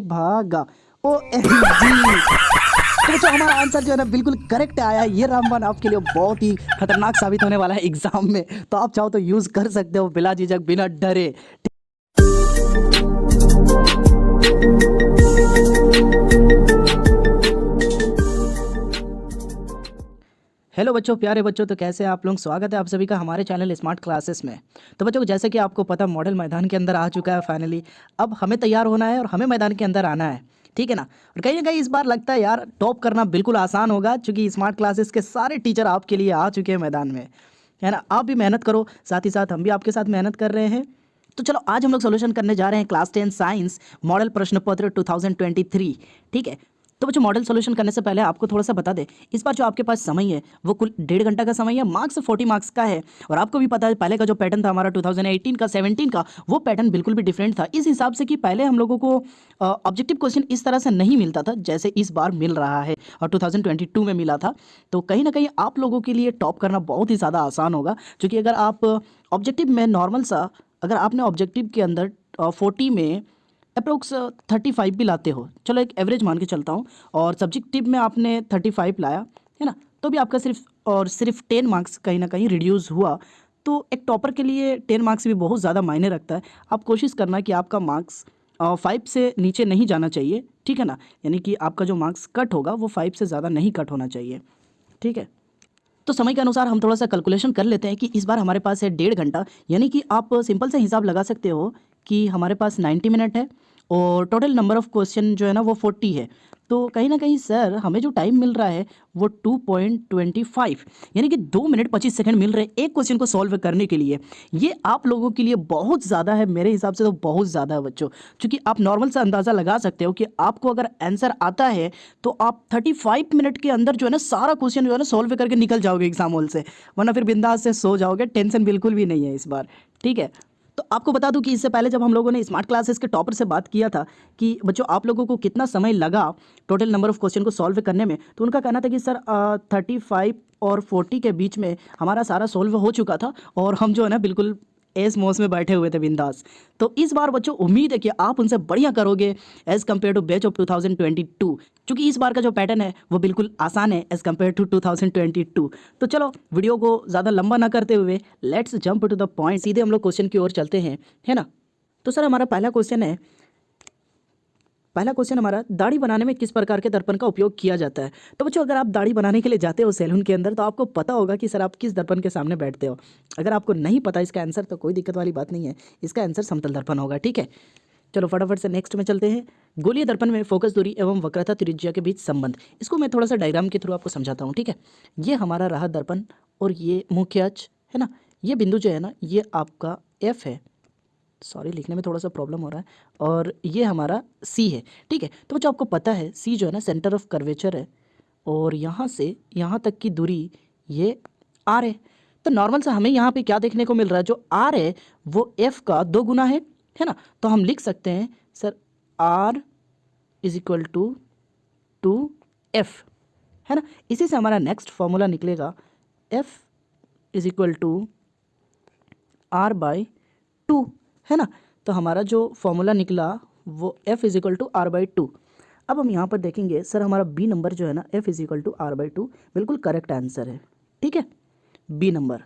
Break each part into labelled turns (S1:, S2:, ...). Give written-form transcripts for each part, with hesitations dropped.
S1: भागा ओ जी। तो बच्चों हमारा आंसर जो है ना बिल्कुल करेक्ट आया है। ये रामबाण आपके लिए बहुत ही खतरनाक साबित होने वाला है एग्जाम में, तो आप चाहो तो यूज कर सकते हो बिना झिझक बिना डरे। हेलो बच्चों, प्यारे बच्चों, तो कैसे हैं आप लोग। स्वागत है आप सभी का हमारे चैनल स्मार्ट क्लासेस में। तो बच्चों जैसे कि आपको पता मॉडल मैदान के अंदर आ चुका है फाइनली। अब हमें तैयार होना है और हमें मैदान के अंदर आना है, ठीक है ना। और कहीं ना कहीं इस बार लगता है यार टॉप करना बिल्कुल आसान होगा, क्योंकि स्मार्ट क्लासेस के सारे टीचर आपके लिए आ चुके हैं मैदान में, है ना। आप भी मेहनत करो, साथ ही साथ हम भी आपके साथ मेहनत कर रहे हैं। तो चलो आज हम लोग सोल्यूशन करने जा रहे हैं क्लास 10 साइंस मॉडल प्रश्न पत्र 2023, ठीक है। तो बच्चों मॉडल सोल्यूशन करने से पहले आपको थोड़ा सा बता दें, इस बार जो आपके पास समय है वो कुल 1.5 घंटा का समय है, मार्क्स 40 मार्क्स का है। और आपको भी पता है पहले का जो पैटर्न था हमारा 2018 का 17 का, वो पैटर्न बिल्कुल भी डिफरेंट था, इस हिसाब से कि पहले हम लोगों को ऑब्जेक्टिव क्वेश्चन इस तरह से नहीं मिलता था जैसे इस बार मिल रहा है और 2022 में मिला था। तो कहीं ना कहीं आप लोगों के लिए टॉप करना बहुत ही ज़्यादा आसान होगा, क्योंकि अगर आप ऑब्जेक्टिव में नॉर्मल सा, अगर आपने ऑब्जेक्टिव के अंदर 40 में अप्रोक्स 35 भी लाते हो, चलो एक एवरेज मान के चलता हूँ, और सब्जेक्टिव में आपने 35 लाया है ना, तो भी आपका सिर्फ 10 मार्क्स कहीं ना कहीं रिड्यूस हुआ। तो एक टॉपर के लिए 10 मार्क्स भी बहुत ज़्यादा मायने रखता है। आप कोशिश करना कि आपका मार्क्स 5 से नीचे नहीं जाना चाहिए, ठीक है ना। यानी कि आपका जो मार्क्स कट होगा वो 5 से ज़्यादा नहीं कट होना चाहिए, ठीक है। तो समय के अनुसार हम थोड़ा सा कैलकुलेशन कर लेते हैं कि इस बार हमारे पास है 1.5 घंटा, यानी कि आप सिंपल से हिसाब लगा सकते हो कि हमारे पास 90 मिनट है और टोटल नंबर ऑफ़ क्वेश्चन जो है ना वो 40 है। तो कहीं ना कहीं सर हमें जो टाइम मिल रहा है वो 2.25, यानी कि 2 मिनट 25 सेकंड मिल रहे हैं एक क्वेश्चन को सॉल्व करने के लिए। ये आप लोगों के लिए बहुत ज़्यादा है, मेरे हिसाब से तो बहुत ज़्यादा है बच्चों, क्योंकि आप नॉर्मल सा अंदाज़ा लगा सकते हो कि आपको अगर आंसर आता है तो आप 35 मिनट के अंदर जो है ना सारा क्वेश्चन जो है ना सॉल्व करके निकल जाओगे एग्जाम हॉल से, वरना फिर बिंदास से सो जाओगे। टेंशन बिल्कुल भी नहीं है इस बार, ठीक है। तो आपको बता दूं कि इससे पहले जब हम लोगों ने स्मार्ट क्लासेस के टॉपर से बात किया था कि बच्चों आप लोगों को कितना समय लगा टोटल नंबर ऑफ क्वेश्चन को सॉल्व करने में, तो उनका कहना था कि सर 35 और 40 के बीच में हमारा सारा सॉल्व हो चुका था और हम जो है ना बिल्कुल एस मौज में बैठे हुए थे बिंदास। तो इस बार बच्चों उम्मीद है कि आप उनसे बढ़िया करोगे as compare to batch of 2022, क्योंकि इस बार का जो पैटर्न है वो बिल्कुल आसान है एज़ कम्पेयर टू 2022। तो चलो वीडियो को ज़्यादा लंबा ना करते हुए let's jump to the point, सीधे हम लोग क्वेश्चन की ओर चलते हैं, है ना। तो सर हमारा पहला क्वेश्चन हमारा दाढ़ी बनाने में किस प्रकार के दर्पण का उपयोग किया जाता है। तो बच्चों अगर आप दाढ़ी बनाने के लिए जाते हो सैलून के अंदर तो आपको पता होगा कि सर आप किस दर्पण के सामने बैठते हो। अगर आपको नहीं पता इसका आंसर तो कोई दिक्कत वाली बात नहीं है, इसका आंसर समतल दर्पण होगा, ठीक है। चलो फटाफट से नेक्स्ट में चलते हैं। गोलीय दर्पण में फोकस दूरी एवं वक्रता त्रिज्या के बीच संबंध, इसको मैं थोड़ा सा डायग्राम के थ्रू आपको समझाता हूँ, ठीक है। ये हमारा रहा दर्पण और ये मुख्य अक्ष है ना, ये बिंदु जो है ना ये आपका एफ है, सॉरी लिखने में थोड़ा सा प्रॉब्लम हो रहा है, और ये हमारा सी है, ठीक है। तो बच्चों आपको पता है सी जो है ना सेंटर ऑफ कर्वेचर है और यहाँ से यहाँ तक की दूरी ये आर है। तो नॉर्मल से हमें यहाँ पे क्या देखने को मिल रहा है, जो आर है वो एफ का 2 गुना है ना। तो हम लिख सकते हैं sir R is equal to 2F, है ना। इसी से हमारा नेक्स्ट फॉर्मूला निकलेगा F is equal to R/2, है ना। तो हमारा जो फॉर्मूला निकला वो F is equal to R/2। अब हम यहाँ पर देखेंगे सर हमारा बी नंबर जो है ना F is equal to R/2 बिल्कुल करेक्ट आंसर है, ठीक है, बी नंबर।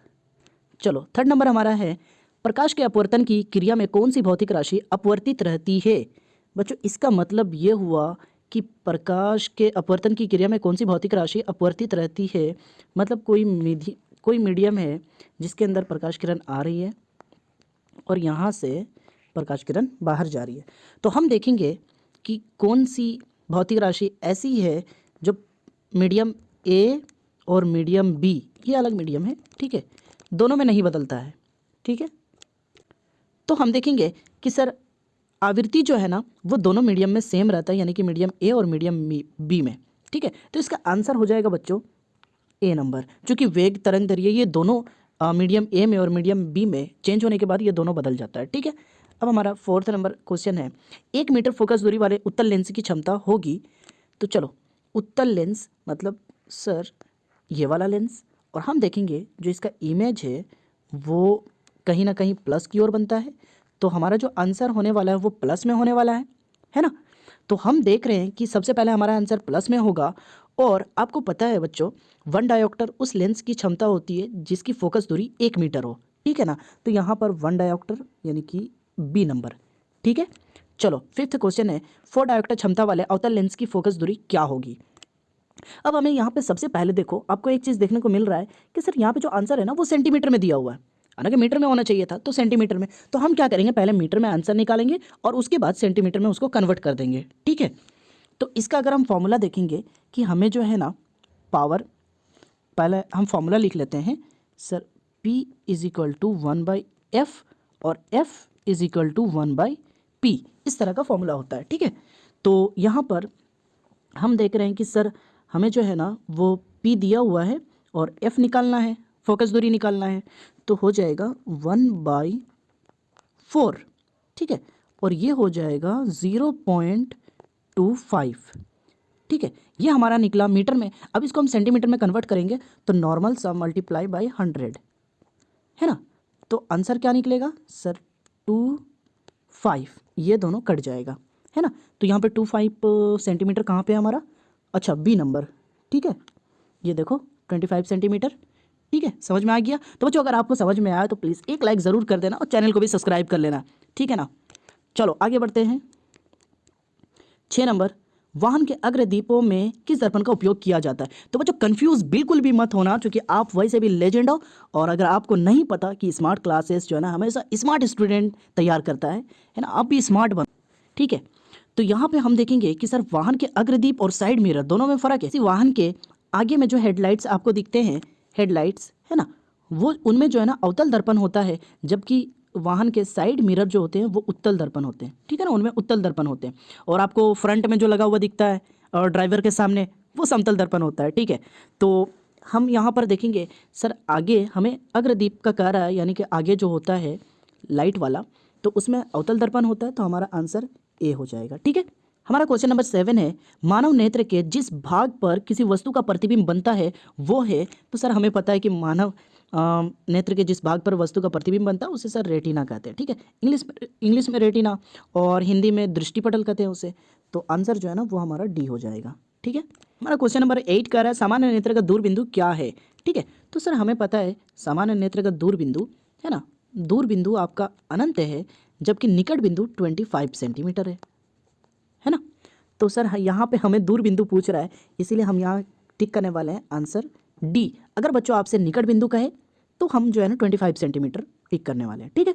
S1: चलो थर्ड नंबर हमारा है प्रकाश के अपवर्तन की क्रिया में कौन सी भौतिक राशि अपवर्तित रहती है। बच्चों इसका मतलब ये हुआ कि प्रकाश के अपवर्तन की क्रिया में कौन सी भौतिक राशि अपवर्तित रहती है, मतलब कोई मीडियम है जिसके अंदर प्रकाश किरण आ रही है और यहाँ से प्रकाश किरण बाहर जा रही है। तो हम देखेंगे कि कौन सी भौतिक राशि ऐसी है जो मीडियम ए और मीडियम बी, ये अलग मीडियम है, ठीक है, दोनों में नहीं बदलता है, ठीक है। तो हम देखेंगे कि सर आवृत्ति जो है ना वो दोनों मीडियम में सेम रहता है, यानी कि मीडियम ए और मीडियम बी में, ठीक है। तो इसका आंसर हो जाएगा बच्चों ए नंबर, क्योंकि वेग तरंग दैर्घ्य ये दोनों मीडियम ए में और मीडियम बी में चेंज होने के बाद ये दोनों बदल जाता है, ठीक है। अब हमारा फोर्थ नंबर क्वेश्चन है 1 मीटर फोकस दूरी वाले उत्तल लेंस की क्षमता होगी। तो चलो उत्तल लेंस मतलब सर ये वाला लेंस, और हम देखेंगे जो इसका इमेज है वो कहीं ना कहीं प्लस की ओर बनता है, तो हमारा जो आंसर होने वाला है वो प्लस में होने वाला है ना। तो हम देख रहे हैं कि सबसे पहले हमारा आंसर प्लस में होगा। और आपको पता है बच्चों, 1 डायोप्टर उस लेंस की क्षमता होती है जिसकी फोकस दूरी 1 मीटर हो, ठीक है ना। तो यहाँ पर 1 डायोप्टर यानी कि बी नंबर, ठीक है। चलो 5th क्वेश्चन है, 4 डायोप्टर क्षमता वाले अवतल लेंस की फोकस दूरी क्या होगी। अब हमें यहाँ पे सबसे पहले देखो, आपको एक चीज़ देखने को मिल रहा है कि सर यहाँ पे जो आंसर है ना वो सेंटीमीटर में दिया हुआ है, हालांकि मीटर में होना चाहिए था, तो सेंटीमीटर में। तो हम क्या करेंगे, पहले मीटर में आंसर निकालेंगे और उसके बाद सेंटीमीटर में उसको कन्वर्ट कर देंगे, ठीक है। तो इसका अगर हम फॉर्मूला देखेंगे कि हमें जो है ना पावर, पहले हम फॉर्मूला लिख लेते हैं sir, P is equal to 1/f और F is equal to 1/p, इस तरह का फॉर्मूला होता है, ठीक है। तो यहाँ पर हम देख रहे हैं कि सर हमें जो है ना वो P दिया हुआ है और F निकालना है, फोकस दूरी निकालना है, तो हो जाएगा 1/4, ठीक है। और ये हो जाएगा 0.25, ठीक है। ये हमारा निकला मीटर में। अब इसको हम सेंटीमीटर में कन्वर्ट करेंगे तो नॉर्मल सा मल्टीप्लाई बाय 100, है ना। तो आंसर क्या निकलेगा सर, 25, ये दोनों कट जाएगा, है ना। तो यहाँ पे 25 सेंटीमीटर कहाँ पे है हमारा, अच्छा बी नंबर, ठीक है। ये देखो 25 सेंटीमीटर, ठीक है। समझ में आ गया। तो बच्चों अगर आपको समझ में आया तो प्लीज़ एक लाइक ज़रूर कर देना और चैनल को भी सब्सक्राइब कर लेना, ठीक है ना। चलो आगे बढ़ते हैं। 6 नंबर, वाहन के अग्रदीपों में किस दर्पण का उपयोग किया जाता है। तो बच्चों कंफ्यूज बिल्कुल भी मत होना, क्योंकि आप वैसे भी लेजेंड हो। और अगर आपको नहीं पता कि स्मार्ट क्लासेस जो है ना हमेशा स्मार्ट स्टूडेंट तैयार करता है ना, आप भी स्मार्ट बनो, ठीक है। तो यहाँ पे हम देखेंगे कि सर वाहन के अग्रदीप और साइड मिरर दोनों में फ़र्क है। वाहन के आगे में जो हेडलाइट्स आपको दिखते हैं, हेडलाइट्स है ना, वो उनमें जो है ना अवतल दर्पण होता है, जबकि वाहन के साइड मिरर जो होते हैं वो उत्तल दर्पण होते हैं, ठीक है ना, उनमें उत्तल दर्पण होते हैं। और आपको फ्रंट में जो लगा हुआ दिखता है और ड्राइवर के सामने, वो समतल दर्पण होता है, ठीक है। तो हम यहाँ पर देखेंगे सर आगे हमें अग्रदीप का कह रहा है, यानी कि आगे जो होता है लाइट वाला, तो उसमें अवतल दर्पण होता है, तो हमारा आंसर ए हो जाएगा, ठीक है। हमारा क्वेश्चन नंबर 7 है, मानव नेत्र के जिस भाग पर किसी वस्तु का प्रतिबिंब बनता है वो है। तो सर हमें पता है कि मानव नेत्र के जिस भाग पर वस्तु का प्रतिबिंब बनता है उसे सर रेटिना कहते हैं, ठीक है। इंग्लिश में रेटिना और हिंदी में दृष्टिपटल कहते हैं उसे। तो आंसर जो है ना वो हमारा डी हो जाएगा, ठीक है। हमारा क्वेश्चन नंबर 8 कह रहा है, सामान्य नेत्र का दूरबिंदु क्या है, ठीक है। तो सर हमें पता है सामान्य नेत्र का दूरबिंदु है ना, दूरबिंदु आपका अनंत है, जबकि निकट बिंदु 25 सेंटीमीटर है ना। तो सर यहाँ पे हमें दूरबिंदु पूछ रहा है, इसीलिए हम यहाँ टिक करने वाले हैं आंसर डी। अगर बच्चों आपसे निकट बिंदु कहे तो हम जो है ना 25 सेंटीमीटर टिक करने वाले हैं, ठीक है।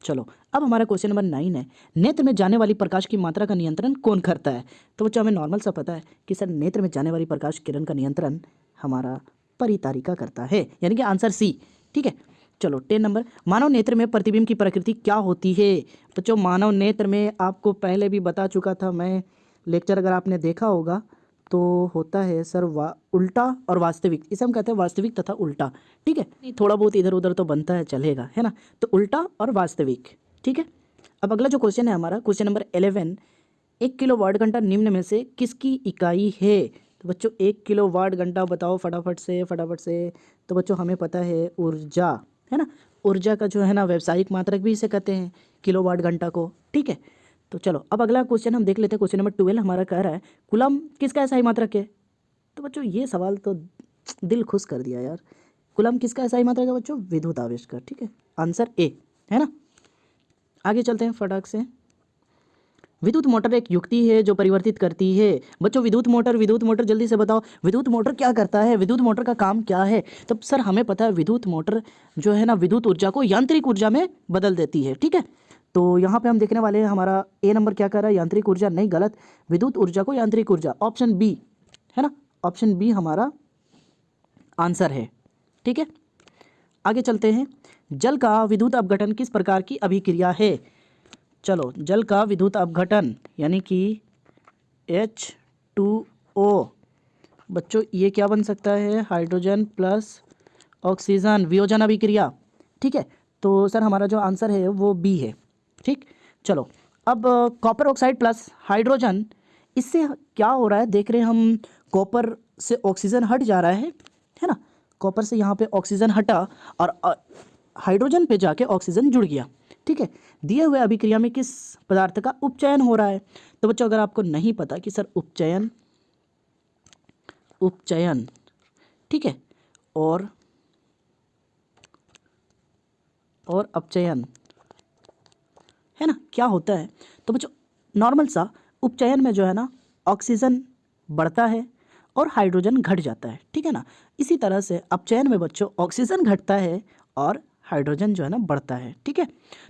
S1: चलो अब हमारा क्वेश्चन नंबर 9 है, नेत्र में जाने वाली प्रकाश की मात्रा का नियंत्रण कौन करता है। तो बच्चों हमें नॉर्मल सा पता है कि सर नेत्र में जाने वाली प्रकाश किरण का नियंत्रण हमारा परितारिका करता है, यानी कि आंसर सी, ठीक है। चलो 10 नंबर, मानव नेत्र में प्रतिबिंब की प्रकृति क्या होती है। बच्चों मानव नेत्र में आपको पहले भी बता चुका था मैं, लेक्चर अगर आपने देखा होगा तो होता है सर उल्टा और वास्तविक, इसे हम कहते हैं वास्तविक तथा उल्टा, ठीक है। थोड़ा बहुत इधर उधर तो बनता है, चलेगा, है ना। तो उल्टा और वास्तविक, ठीक है। अब अगला जो क्वेश्चन है हमारा क्वेश्चन नंबर 11, 1 किलो वाट घंटा निम्न में से किसकी इकाई है। तो बच्चों 1 किलो वाट घंटा बताओ फटाफट से। तो बच्चों हमें पता है ऊर्जा, है ना, ऊर्जा का जो है ना व्यावसायिक मात्रक भी इसे कहते हैं, किलो वाट घंटा को, ठीक है। तो चलो अब अगला क्वेश्चन हम देख लेते हैं। क्वेश्चन नंबर 12 हमारा कह रहा है, कूलम किसका SI मात्रक है। तो बच्चों ये सवाल तो दिल खुश कर दिया यार। कूलम किसका SI मात्रक है बच्चों, विद्युत आवेश का, ठीक है। आंसर ए है ना। आगे चलते हैं फटाक से। विद्युत मोटर एक युक्ति है जो परिवर्तित करती है। बच्चों विद्युत मोटर जल्दी से बताओ, विद्युत मोटर क्या करता है, विद्युत मोटर का काम क्या है। तो सर हमें पता है विद्युत मोटर जो है ना विद्युत ऊर्जा को यांत्रिक ऊर्जा में बदल देती है, ठीक है। तो यहाँ पे हम देखने वाले हैं हमारा ए नंबर क्या कर रहा है, यांत्रिक ऊर्जा, नहीं गलत, विद्युत ऊर्जा को यांत्रिक ऊर्जा, ऑप्शन बी है ना, ऑप्शन बी हमारा आंसर है, ठीक है। आगे चलते हैं। जल का विद्युत अपघटन किस प्रकार की अभिक्रिया है। चलो जल का विद्युत अपघटन यानी कि H2O, बच्चों ये क्या बन सकता है, हाइड्रोजन प्लस ऑक्सीजन, वियोजन अभिक्रिया, ठीक है। तो सर हमारा जो आंसर है वो बी है, ठीक। चलो अब कॉपर ऑक्साइड प्लस हाइड्रोजन, इससे क्या हो रहा है देख रहे हैं हम, कॉपर से ऑक्सीजन हट जा रहा है ना, कॉपर से यहाँ पे ऑक्सीजन हटा और हाइड्रोजन पे जाके ऑक्सीजन जुड़ गया, ठीक है। दिए हुए अभिक्रिया में किस पदार्थ का उपचयन हो रहा है? तो बच्चों अगर आपको नहीं पता कि सर उपचयन ठीक है, और अपचयन है ना, क्या होता है? तो बच्चों नॉर्मल सा उपचयन में जो है ना ऑक्सीजन बढ़ता है और हाइड्रोजन घट जाता है, ठीक है ना। इसी तरह से अपचयन में बच्चों ऑक्सीजन घटता है और हाइड्रोजन जो है ना बढ़ता है, ठीक है।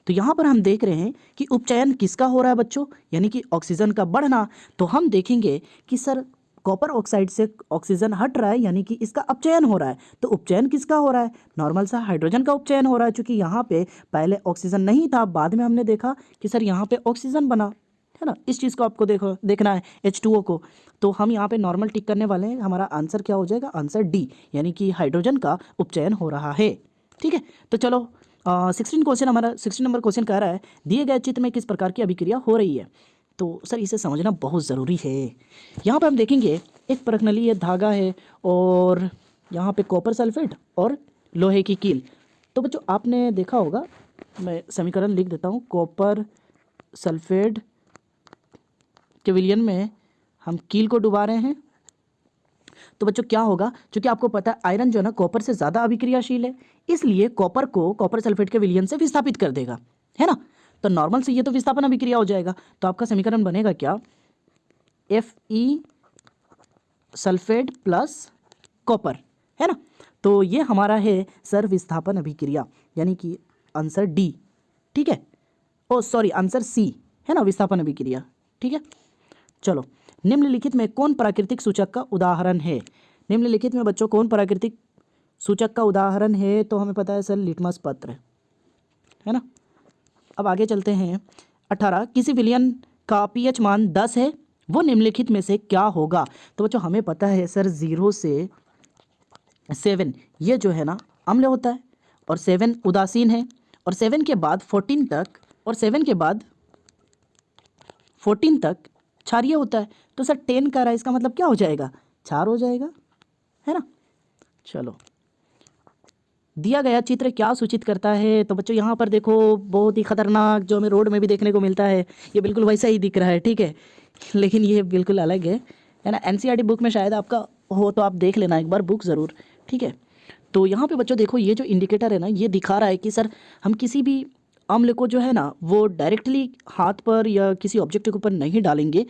S1: तो यहाँ पर हम देख रहे हैं कि उपचयन किसका हो रहा है बच्चों, यानी कि ऑक्सीजन का बढ़ना। तो हम देखेंगे कि सर कॉपर ऑक्साइड से ऑक्सीजन हट रहा है, यानी कि इसका अपचयन हो रहा है। तो उपचयन किसका हो रहा है? नॉर्मल सा हाइड्रोजन का उपचयन हो रहा है, क्योंकि यहाँ पे पहले ऑक्सीजन नहीं था, बाद में हमने देखा कि सर यहाँ पे ऑक्सीजन बना, है ना। इस चीज़ को आपको देखना है H2O को। तो हम यहाँ पे नॉर्मल टिक करने वाले हैं। हमारा आंसर क्या हो जाएगा? आंसर डी, यानी कि हाइड्रोजन का उपचयन हो रहा है, ठीक है। तो चलो 16 नंबर क्वेश्चन कह रहा है दिए गए चित्र में किस प्रकार की अभिक्रिया हो रही है। तो सर इसे समझना बहुत ज़रूरी है। यहाँ पर हम देखेंगे एक प्रकनलीय धागा है और यहाँ पे कॉपर सल्फेट और लोहे की कील। तो बच्चों आपने देखा होगा, मैं समीकरण लिख देता हूँ। कॉपर सल्फेट के विलयन में हम कील को डुबा रहे हैं। तो बच्चों क्या होगा, क्योंकि आपको पता है आयरन जो है ना कॉपर से ज़्यादा अभिक्रियाशील है, इसलिए कॉपर को कॉपर सल्फेट के विलयन से विस्थापित कर देगा, है ना। तो नॉर्मल से ये तो विस्थापन अभिक्रिया हो जाएगा। तो आपका समीकरण बनेगा क्या? Fe सल्फेट प्लस कॉपर, है ना। तो ये हमारा है सर विस्थापन अभिक्रिया, यानी कि आंसर डी, ठीक है। ओ सॉरी, आंसर सी है ना, विस्थापन अभिक्रिया, ठीक है। चलो, निम्नलिखित में कौन प्राकृतिक सूचक का उदाहरण है? निम्नलिखित में बच्चों कौन प्राकृतिक सूचक का उदाहरण है? तो हमें पता है सर लिटमस पत्र, है ना। अब आगे चलते हैं। 18 किसी विलयन का पीएच मान 10 है, वो निम्नलिखित में से क्या होगा? तो बच्चों हमें पता है सर 0 से 7 ये जो है ना अम्ल होता है, और 7 उदासीन है, और 7 के बाद 14 तक, और 7 के बाद 14 तक क्षारीय होता है। तो सर 10 का रहा है, इसका मतलब क्या हो जाएगा? क्षार हो जाएगा, है ना। चलो, दिया गया चित्र क्या सूचित करता है? तो बच्चों यहाँ पर देखो बहुत ही खतरनाक जो हमें रोड में भी देखने को मिलता है, ये बिल्कुल वैसा ही दिख रहा है, ठीक है, लेकिन ये बिल्कुल अलग है ना। एनसीईआरटी बुक में शायद आपका हो तो आप देख लेना एक बार बुक ज़रूर, ठीक है। तो यहाँ पे बच्चों देखो ये जो इंडिकेटर है ना, ये दिखा रहा है कि सर हम किसी भी अम्ल को जो है ना वो डायरेक्टली हाथ पर या किसी ऑब्जेक्ट के ऊपर नहीं डालेंगे।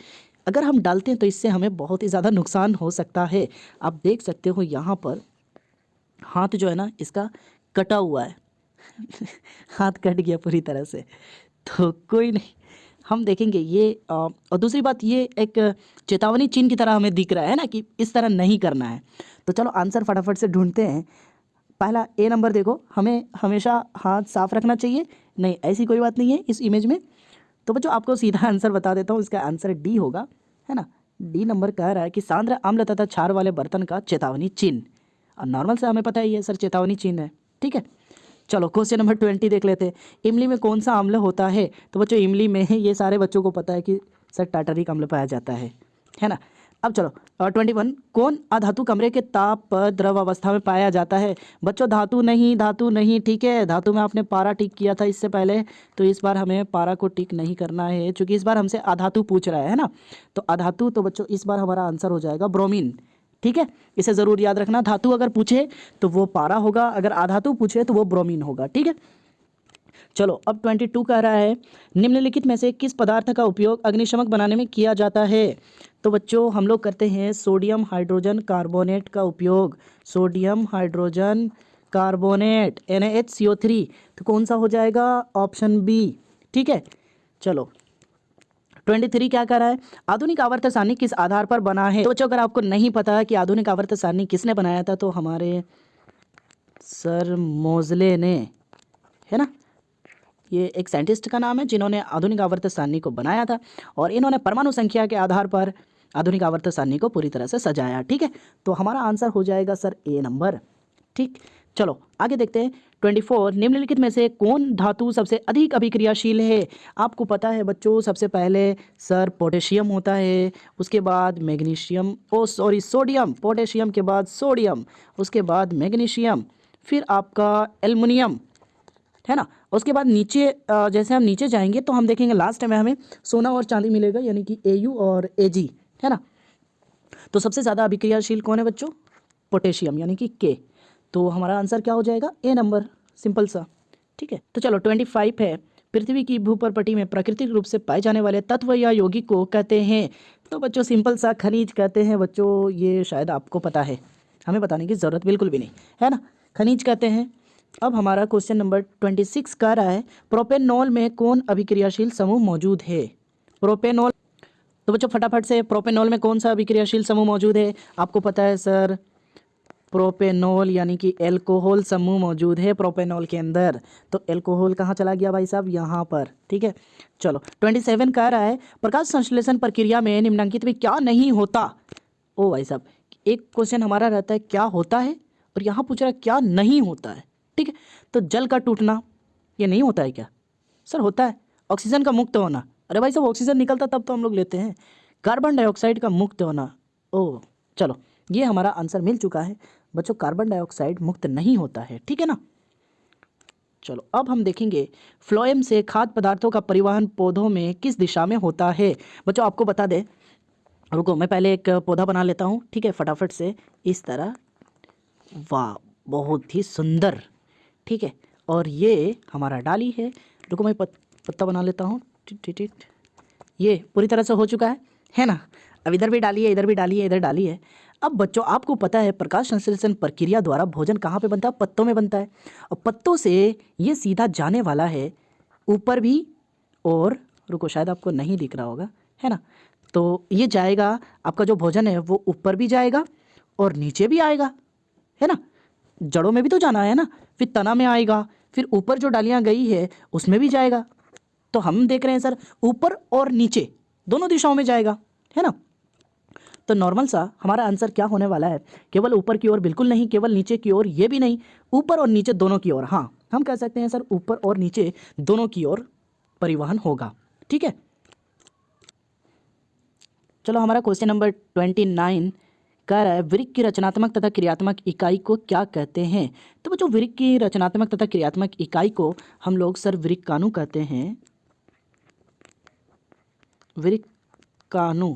S1: अगर हम डालते हैं तो इससे हमें बहुत ही ज़्यादा नुकसान हो सकता है। आप देख सकते हो यहाँ पर हाथ जो है ना इसका कटा हुआ है हाथ कट गया पूरी तरह से, तो कोई नहीं, हम देखेंगे ये और दूसरी बात ये एक चेतावनी चिन्ह की तरह हमें दिख रहा है ना कि इस तरह नहीं करना है। तो चलो आंसर फटाफट से ढूंढते हैं। पहला ए नंबर देखो, हमें हमेशा हाथ साफ रखना चाहिए, नहीं ऐसी कोई बात नहीं है इस इमेज में। तो बच्चों आपको सीधा आंसर बता देता हूँ, इसका आंसर डी होगा, है ना। डी नंबर कह रहा है कि सांद्र अम्ल तथा क्षार वाले बर्तन का चेतावनी चिन्ह, और नॉर्मल से हमें पता ही है सर चेतावनी चिन्ह है, ठीक है। चलो क्वेश्चन नंबर 20 देख लेते हैं। इमली में कौन सा अम्ल होता है? तो बच्चों इमली में ये सारे बच्चों को पता है कि सर टाटरिक अम्ल पाया जाता है ना। अब चलो 21 कौन अधातु कमरे के ताप पर द्रव अवस्था में पाया जाता है? बच्चों धातु नहीं, ठीक है। धातु में आपने पारा टिक किया था इससे पहले, तो इस बार हमें पारा को टिक नहीं करना है, क्योंकि इस बार हमसे अधातु पूछ रहा है ना। तो अधातु, तो बच्चों इस बार हमारा आंसर हो जाएगा ब्रोमीन, ठीक है। इसे ज़रूर याद रखना, धातु अगर पूछे तो वो पारा होगा, अगर अधातु पूछे तो वो ब्रोमीन होगा, ठीक है। चलो अब 22 कह रहा है निम्नलिखित में से किस पदार्थ का उपयोग अग्निशमक बनाने में किया जाता है? तो बच्चों हम लोग करते हैं सोडियम हाइड्रोजन कार्बोनेट का उपयोग, सोडियम हाइड्रोजन कार्बोनेट NaHCO3। तो कौन सा हो जाएगा? ऑप्शन बी, ठीक है। चलो 23 क्या कह रहा है? आधुनिक आवर्त सारणी किस आधार पर बना है? तो बच्चों अगर आपको नहीं पता कि आधुनिक आवर्त सारणी किसने बनाया था, तो हमारे सर मोजले ने, है ना। ये एक साइंटिस्ट का नाम है जिन्होंने आधुनिक आवर्त सारणी को बनाया था, और इन्होंने परमाणु संख्या के आधार पर आधुनिक आवर्त सारणी को पूरी तरह से सजाया, ठीक है। तो हमारा आंसर हो जाएगा सर ए नंबर, ठीक। चलो आगे देखते हैं 24 निम्नलिखित में से कौन धातु सबसे अधिक अभिक्रियाशील है? आपको पता है बच्चों सबसे पहले सर पोटेशियम होता है, उसके बाद मैग्नीशियम, सोडियम, पोटेशियम के बाद सोडियम, उसके बाद मैग्नीशियम, फिर आपका एल्युमिनियम, है ना, उसके बाद नीचे जैसे हम नीचे जाएंगे तो हम देखेंगे लास्ट में हमें सोना और चांदी मिलेगा, यानी कि Au और Ag, है ना। तो सबसे ज़्यादा अभिक्रियाशील कौन है बच्चों? पोटेशियम, यानी कि K। तो हमारा आंसर क्या हो जाएगा? ए नंबर, सिंपल सा। ठीक है, तो चलो 25 है, पृथ्वी की भूपर्पटी में प्राकृतिक रूप से पाए जाने वाले तत्व या यौगिक को कहते हैं। तो बच्चों सिंपल सा खनिज कहते हैं बच्चों, ये शायद आपको पता है, हमें बताने की ज़रूरत बिल्कुल भी नहीं है ना, खनिज कहते हैं। अब हमारा क्वेश्चन नंबर 26 कह रहा है प्रोपेनॉल में कौन अभिक्रियाशील समूह मौजूद है? प्रोपेनॉल, तो बच्चों फटाफट से प्रोपेनॉल में कौन सा अभिक्रियाशील समूह मौजूद है? आपको पता है सर, प्रोपेनॉल यानी कि एल्कोहल समूह मौजूद है प्रोपेनॉल के अंदर। तो एल्कोहल कहाँ चला गया भाई साहब? यहाँ पर। ठीक है, चलो 27 कह रहा है प्रकाश संश्लेषण प्रक्रिया में निम्नलिखित में क्या नहीं होता? ओ भाई साहब, एक क्वेश्चन हमारा रहता है क्या होता है, और यहाँ पूछ रहा है क्या नहीं होता है। ठीक है, तो जल का टूटना, ये नहीं होता है क्या? सर होता है। ऑक्सीजन का मुक्त होना, अरे भाई साहब ऑक्सीजन निकलता तब तो हम लोग लेते हैं। कार्बन डाइऑक्साइड का मुक्त होना, ओ चलो ये हमारा आंसर मिल चुका है बच्चों, कार्बन डाइऑक्साइड मुक्त नहीं होता है। ठीक है ना। चलो अब हम देखेंगे फ्लोएम से खाद्य पदार्थों का परिवहन पौधों में किस दिशा में होता है? बच्चों आपको बता दें, रुको मैं पहले एक पौधा बना लेता हूँ। ठीक है, फटाफट से इस तरह, वाह बहुत ही सुंदर। ठीक है, और ये हमारा डाली है। रुको मैं पत्ता बना लेता हूँ। टिट, ये पूरी तरह से हो चुका है ना। अब इधर भी डाली है, इधर भी डाली है, इधर डाली है। अब बच्चों आपको पता है प्रकाश संश्लेषण प्रक्रिया द्वारा भोजन कहाँ पे बनता है? पत्तों में बनता है। और पत्तों से ये सीधा जाने वाला है ऊपर भी, और रुको शायद आपको नहीं दिख रहा होगा, है ना। तो ये जाएगा, आपका जो भोजन है वो ऊपर भी जाएगा और नीचे भी आएगा, है ना। जड़ों में भी तो जाना है ना, फिर तना में आएगा, फिर ऊपर जो डालियाँ गई है उसमें भी जाएगा। तो हम देख रहे हैं सर ऊपर और नीचे दोनों दिशाओं में जाएगा, है ना। तो नॉर्मल सा हमारा आंसर क्या होने वाला है? केवल ऊपर की ओर बिल्कुल नहीं, केवल नीचे की ओर ये भी नहीं, ऊपर और नीचे दोनों की ओर। हाँ हम कह सकते हैं सर ऊपर और नीचे दोनों की ओर परिवहन होगा। ठीक है, चलो हमारा क्वेश्चन नंबर 29 कह रहा है वृक्क की रचनात्मक तथा क्रियात्मक इकाई को क्या कहते हैं? तो बच्चों वृक्क की रचनात्मक तथा क्रियात्मक इकाई को हम लोग सर वृक्काणु कहते हैं, वृक्काणु,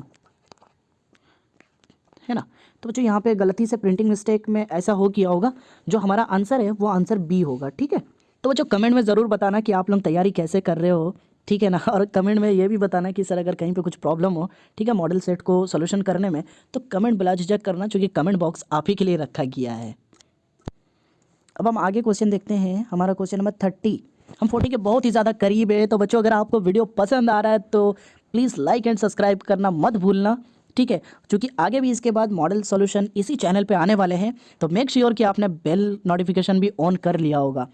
S1: है ना। तो बच्चों यहाँ पे गलती से प्रिंटिंग मिस्टेक में ऐसा हो किया होगा, जो हमारा आंसर है वो आंसर बी होगा। ठीक है, तो बच्चों कमेंट में ज़रूर बताना कि आप लोग तैयारी कैसे कर रहे हो। ठीक है ना, और कमेंट में ये भी बताना कि सर अगर कहीं पे कुछ प्रॉब्लम हो, ठीक है, मॉडल सेट को सोल्यूशन करने में, तो कमेंट बिला झिझक करना, क्योंकि कमेंट बॉक्स आप ही के लिए रखा गया है। अब हम आगे क्वेश्चन देखते हैं, हमारा क्वेश्चन नंबर 30। हम 40 के बहुत ही ज़्यादा करीब है। तो बच्चों अगर आपको वीडियो पसंद आ रहा है तो प्लीज़ लाइक एंड सब्सक्राइब करना मत भूलना। ठीक है, क्योंकि आगे भी इसके बाद मॉडल सॉल्यूशन इसी चैनल पे आने वाले हैं, तो मेक श्योर कि आपने बेल नोटिफिकेशन भी ऑन कर लिया होगा।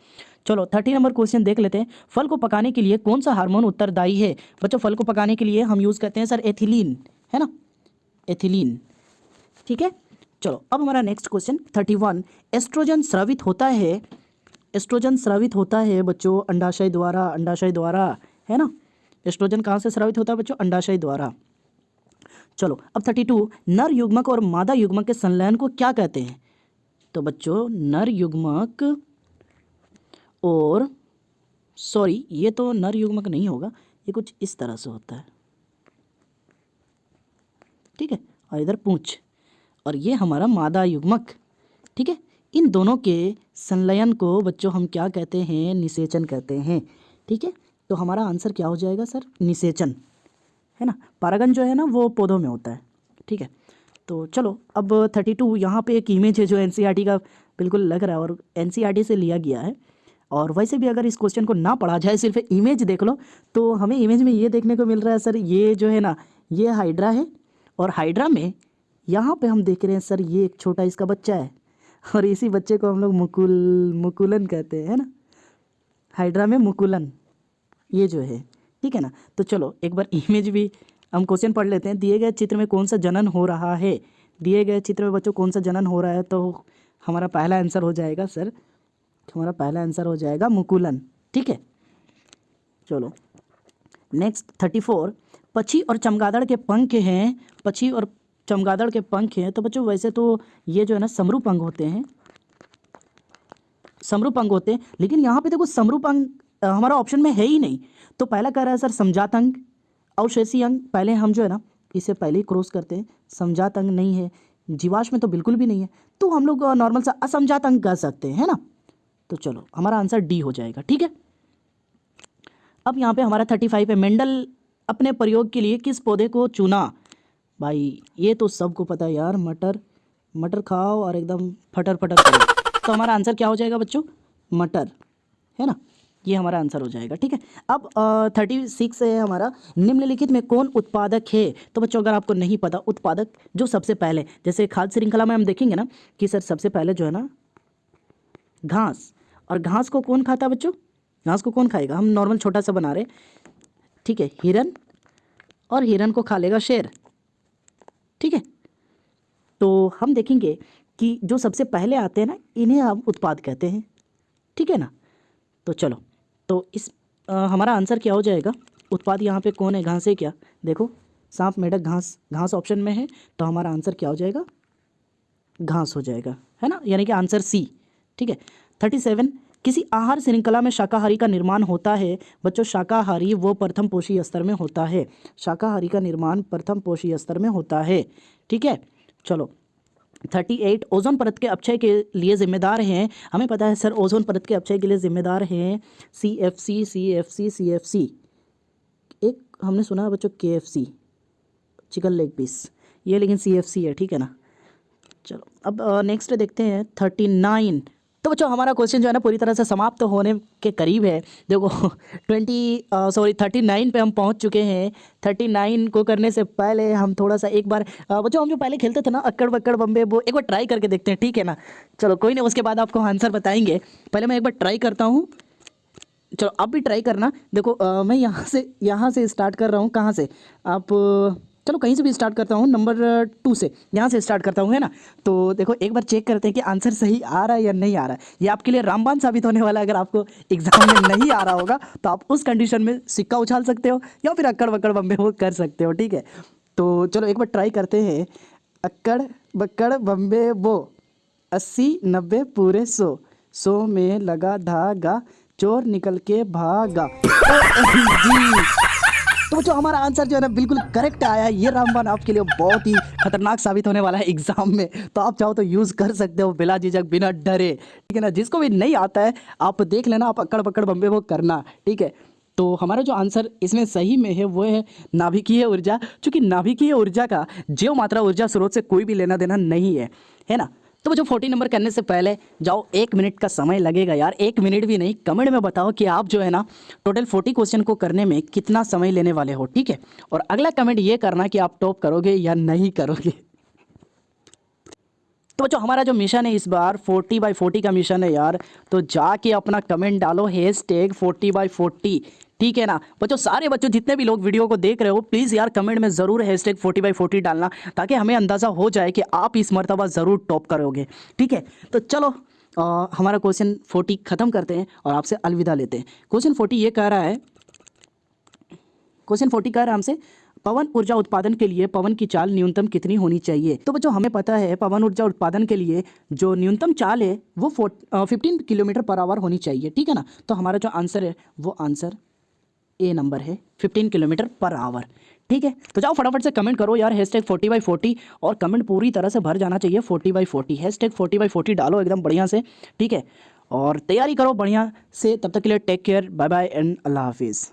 S1: चलो 30 नंबर क्वेश्चन देख लेते हैं। फल को पकाने के लिए कौन सा हार्मोन उत्तरदायी है? बच्चों फल को पकाने के लिए हम यूज़ करते हैं सर एथिलीन, है ना, एथिलीन। ठीक है, चलो अब हमारा नेक्स्ट क्वेश्चन 31। एस्ट्रोजन स्रावित होता है, एस्ट्रोजन स्रावित होता है बच्चों अंडाशय द्वारा, अंडाशय द्वारा, है ना। एस्ट्रोजन कहाँ से स्रावित होता है बच्चों? अंडाशय द्वारा। चलो अब 32। नर युग्मक और मादा युग्मक के संलयन को क्या कहते हैं? तो बच्चों नर युग्मक और, सॉरी ये तो नर युग्मक नहीं होगा, ये कुछ इस तरह से होता है। ठीक है, और इधर पूंछ, और ये हमारा मादा युग्मक। ठीक है, इन दोनों के संलयन को बच्चों हम क्या कहते हैं? निषेचन कहते हैं। ठीक है, तो हमारा आंसर क्या हो जाएगा सर? निषेचन, है ना। परागन जो है ना वो पौधों में होता है। ठीक है, तो चलो अब 32। यहाँ पे एक इमेज है जो एनसीईआरटी का बिल्कुल लग रहा है, और एनसीईआरटी से लिया गया है। और वैसे भी अगर इस क्वेश्चन को ना पढ़ा जाए, सिर्फ इमेज देख लो, तो हमें इमेज में ये देखने को मिल रहा है सर, ये जो है ना ये हाइड्रा है, और हाइड्रा में यहाँ पे हम देख रहे हैं सर ये एक छोटा इसका बच्चा है, और इसी बच्चे को हम लोग मुकुलन कहते हैं, है ना। हाइड्रा में मुकुलन ये जो है, ठीक है ना। तो चलो एक बार इमेज भी हम क्वेश्चन पढ़ लेते हैं। दिए गए चित्र में कौन सा जनन हो रहा है? दिए गए चित्र में बच्चों कौन सा जनन हो रहा है? तो हमारा पहला आंसर हो जाएगा सर, हमारा पहला आंसर हो जाएगा मुकुलन। ठीक है, चलो नेक्स्ट 34। पक्षी और चमगादड़ के पंख हैं, पक्षी और चमगादड़ के पंख हैं। तो बच्चों वैसे तो ये जो है ना समरूप अंग होते हैं, समरूप अंग होते हैं, लेकिन यहाँ पे देखो समरूप अंग हमारा ऑप्शन में है ही नहीं। तो पहला कह रहा है सर समझात अंग, अवशेषी अंग। पहले हम जो है ना इसे पहले ही क्रॉस करते हैं। समझात अंग नहीं है, जीवाश्म में तो बिल्कुल भी नहीं है, तो हम लोग नॉर्मल सा असमझात अंग कह सकते हैं, है ना। तो चलो हमारा आंसर डी हो जाएगा, ठीक है। अब यहाँ पे हमारा 35 है, मेंडल अपने प्रयोग के लिए किस पौधे को चुना। भाई ये तो सबको पता है यार, मटर। मटर खाओ और एकदम फटर फटर करो। तो हमारा आंसर क्या हो जाएगा बच्चों, मटर, है ना। ये हमारा आंसर हो जाएगा, ठीक है। अब 36 है हमारा, निम्नलिखित में कौन उत्पादक है। तो बच्चों अगर आपको नहीं पता, उत्पादक जो सबसे पहले, जैसे खाद्य श्रृंखला में हम देखेंगे ना कि सर सबसे पहले जो है ना घास, और घास को कौन खाता है बच्चों, घास को कौन खाएगा। हम नॉर्मल छोटा सा बना रहे, ठीक है, हिरन, और हिरन को खा लेगा शेर, ठीक है। तो हम देखेंगे कि जो सबसे पहले आते हैं ना इन्हें आप उत्पाद कहते हैं, ठीक है ना। तो चलो, तो इस हमारा आंसर क्या हो जाएगा, उत्पाद यहाँ पे कौन है, घास है क्या। देखो सांप, मेढक, घास, घास ऑप्शन में है, तो हमारा आंसर क्या हो जाएगा, घास हो जाएगा, है ना, यानी कि आंसर सी, ठीक है। 37, किसी आहार श्रृंखला में शाकाहारी का निर्माण होता है। बच्चों शाकाहारी वो प्रथम पोषी स्तर में होता है, शाकाहारी का निर्माण प्रथम पोषी स्तर में होता है, ठीक है। चलो 38, ओजोन परत के अपक्षय के लिए जिम्मेदार हैं। हमें पता है सर ओजोन परत के अपक्षय के लिए जिम्मेदार हैं CFC, CFC, CFC। एक हमने सुना है बच्चों KFC, चिकन लेग पीस, ये लेकिन CFC है, ठीक है ना। चलो अब नेक्स्ट देखते हैं 39। तो बच्चों हमारा क्वेश्चन जो है ना पूरी तरह से समाप्त होने के करीब है। देखो 39 पे हम पहुंच चुके हैं। 39 को करने से पहले हम थोड़ा सा एक बार बच्चों हम जो पहले खेलते थे ना अक्कड़ बक्कड़ बम्बे, वो एक बार ट्राई करके देखते हैं, ठीक है ना। चलो कोई नहीं, उसके बाद आपको आंसर बताएंगे, पहले मैं एक बार ट्राई करता हूँ। चलो आप भी ट्राई करना। देखो मैं यहाँ से स्टार्ट कर रहा हूँ। कहाँ से आप चलो कहीं से भी स्टार्ट करता हूँ, नंबर 2 से, यहाँ से स्टार्ट करता हूँ, है ना। तो देखो एक बार चेक करते हैं कि आंसर सही आ रहा है या नहीं आ रहा है। ये आपके लिए रामबाण साबित होने वाला है। अगर आपको एग्जाम में नहीं आ रहा होगा तो आप उस कंडीशन में सिक्का उछाल सकते हो या फिर अक्कड़ बक्कड़ बम्बे वो कर सकते हो, ठीक है। तो चलो एक बार ट्राई करते हैं। अक्कड़ बक्कड़ बम्बे वो 80 90 पूरे 100, 100 में लगा धागा, चोर निकल के भागा। जी, तो जो हमारा आंसर जो है ना बिल्कुल करेक्ट आया। ये रामबाण आपके लिए बहुत ही खतरनाक साबित होने वाला है एग्जाम में, तो आप चाहो तो यूज़ कर सकते हो बिना झिझक, बिना डरे, ठीक है ना। जिसको भी नहीं आता है आप देख लेना, आप अक्कड़ बक्कड़ बम्बे वो करना, ठीक है। तो हमारा जो आंसर इसमें सही में है वो है नाभिकीय ऊर्जा। चूँकि नाभिकीय ऊर्जा का जीव मात्रा ऊर्जा स्रोत से कोई भी लेना देना नहीं है ना। तो वो जो 40 नंबर करने से पहले जाओ, 1 मिनट का समय लगेगा यार, 1 मिनट भी नहीं। कमेंट में बताओ कि आप जो है ना टोटल 40 क्वेश्चन को करने में कितना समय लेने वाले हो, ठीक है। और अगला कमेंट ये करना कि आप टॉप करोगे या नहीं करोगे। तो बच्चों हमारा जो मिशन है इस बार 40/40 का मिशन है यार। तो जाके अपना कमेंट डालो #40/40, ठीक है ना। बच्चों सारे बच्चों जितने भी लोग वीडियो को देख रहे हो प्लीज़ यार कमेंट में ज़रूर #40/40 डालना, ताकि हमें अंदाज़ा हो जाए कि आप इस मर्तबा ज़रूर टॉप करोगे, ठीक है। तो चलो हमारा क्वेश्चन 40 ख़त्म करते हैं और आपसे अलविदा लेते हैं। क्वेश्चन 40 ये कह रहा है, क्वेश्चन 40 कह रहा है हमसे, पवन ऊर्जा उत्पादन के लिए पवन की चाल न्यूनतम कितनी होनी चाहिए। तो बच्चों हमें पता है पवन ऊर्जा उत्पादन के लिए जो न्यूनतम चाल है वो 15 किलोमीटर पर आवर होनी चाहिए, ठीक है ना। तो हमारा जो आंसर है वो आंसर ए नंबर है, 15 किलोमीटर पर आवर, ठीक है। तो जाओ फटाफट से कमेंट करो यार #40/40, और कमेंट पूरी तरह से भर जाना चाहिए 40/40, #40/40 डालो एकदम बढ़िया से, ठीक है। और तैयारी करो बढ़िया से। तब तक के लिए take care, bye bye and अल्लाह हाफिज़।